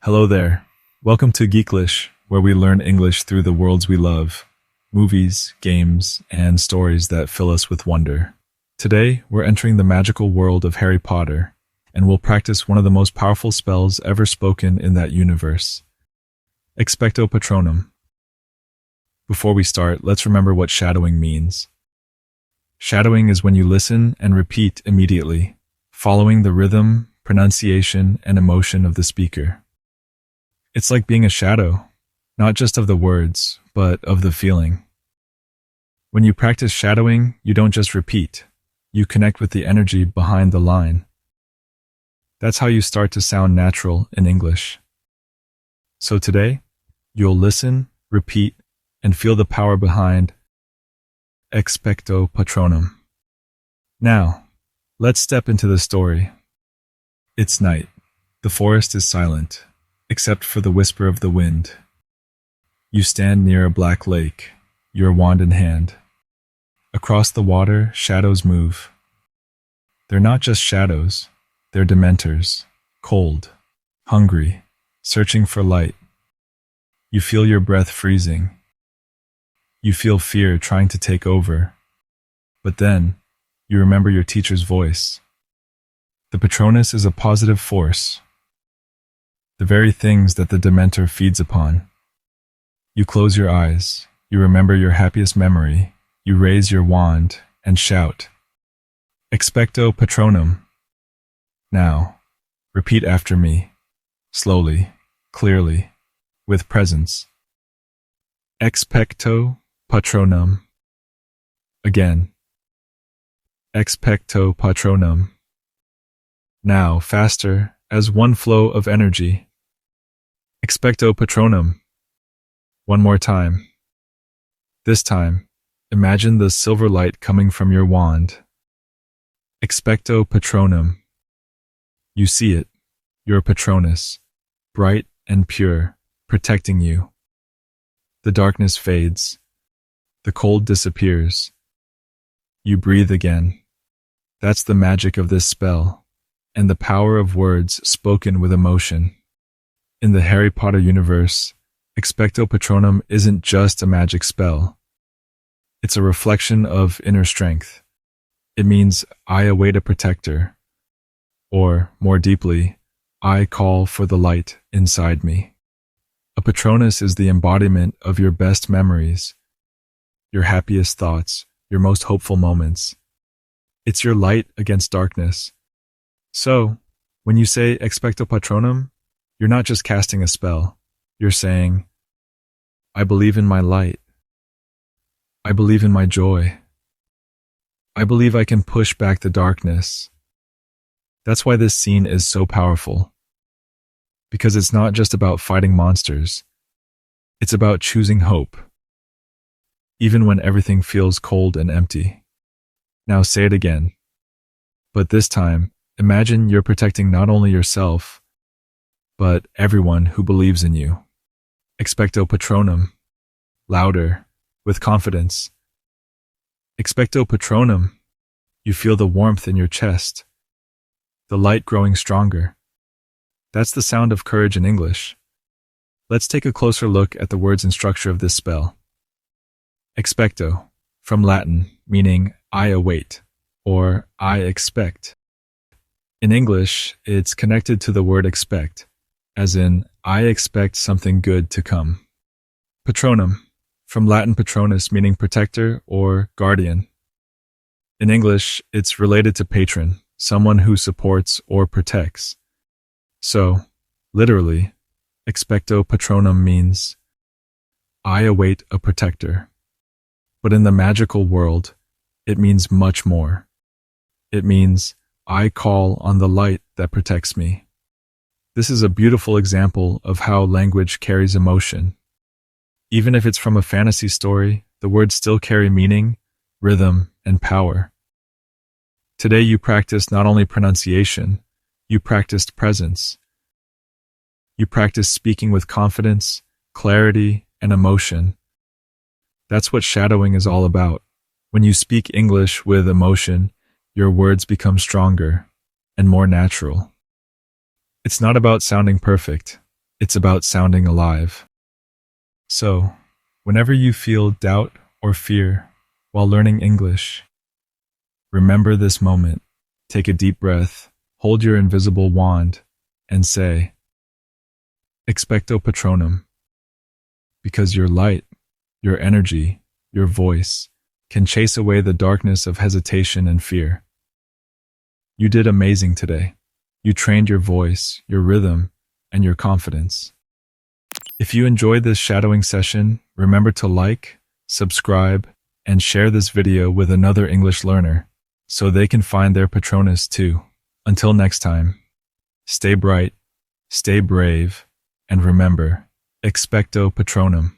Hello there. Welcome to Geeklish, where we learn English through the worlds we love, movies, games, and stories that fill us with wonder. Today, we're entering the magical world of Harry Potter, and we'll practice one of the most powerful spells ever spoken in that universe. Expecto Patronum. Before we start, let's remember what shadowing means. Shadowing is when you listen and repeat immediately, following the rhythm, pronunciation, and emotion of the speaker. It's like being a shadow, not just of the words, but of the feeling. When you practice shadowing, you don't just repeat, you connect with the energy behind the line. That's how you start to sound natural in English. So today, you'll listen, repeat, and feel the power behind Expecto Patronum. Now, let's step into the story. It's night. The forest is silent, except for the whisper of the wind. You stand near a black lake, your wand in hand. Across the water, shadows move. They're not just shadows, they're dementors, cold, hungry, searching for light. You feel your breath freezing. You feel fear trying to take over. But then, you remember your teacher's voice. The Patronus is a positive force, the very things that the Dementor feeds upon. You close your eyes, you remember your happiest memory, you raise your wand and shout, Expecto Patronum. Now, repeat after me, slowly, clearly, with presence. Expecto Patronum. Again. Expecto Patronum. Now, faster, as one flow of energy. Expecto Patronum. One more time. This time, imagine the silver light coming from your wand. Expecto Patronum. You see it, your Patronus, bright and pure, protecting you. The darkness fades. The cold disappears. You breathe again. That's the magic of this spell, and the power of words spoken with emotion. In the Harry Potter universe, Expecto Patronum isn't just a magic spell. It's a reflection of inner strength. It means I await a protector, or, more deeply, I call for the light inside me. A Patronus is the embodiment of your best memories, your happiest thoughts, your most hopeful moments. It's your light against darkness. So, when you say Expecto Patronum, you're not just casting a spell. You're saying, I believe in my light. I believe in my joy. I believe I can push back the darkness. That's why this scene is so powerful. Because it's not just about fighting monsters. It's about choosing hope, even when everything feels cold and empty. Now say it again. But this time, imagine you're protecting not only yourself, but everyone who believes in you. Expecto Patronum. Louder, with confidence. Expecto Patronum. You feel the warmth in your chest, the light growing stronger. That's the sound of courage in English. Let's take a closer look at the words and structure of this spell. Expecto, from Latin, meaning I await, or I expect. In English, it's connected to the word expect, as in, I expect something good to come. Patronum, from Latin patronus, meaning protector or guardian. In English, it's related to patron, someone who supports or protects. So, literally, Expecto Patronum means, I await a protector. But in the magical world, it means much more. It means, I call on the light that protects me. This is a beautiful example of how language carries emotion. Even if it's from a fantasy story, the words still carry meaning, rhythm, and power. Today you practiced not only pronunciation, you practiced presence. You practiced speaking with confidence, clarity, and emotion. That's what shadowing is all about. When you speak English with emotion, your words become stronger and more natural. It's not about sounding perfect. It's about sounding alive. So, whenever you feel doubt or fear while learning English, remember this moment. Take a deep breath, hold your invisible wand, and say, Expecto Patronum. Because your light, your energy, your voice can chase away the darkness of hesitation and fear. You did amazing today. You trained your voice, your rhythm, and your confidence. If you enjoyed this shadowing session, remember to like, subscribe, and share this video with another English learner so they can find their Patronus too. Until next time, stay bright, stay brave, and remember, Expecto Patronum.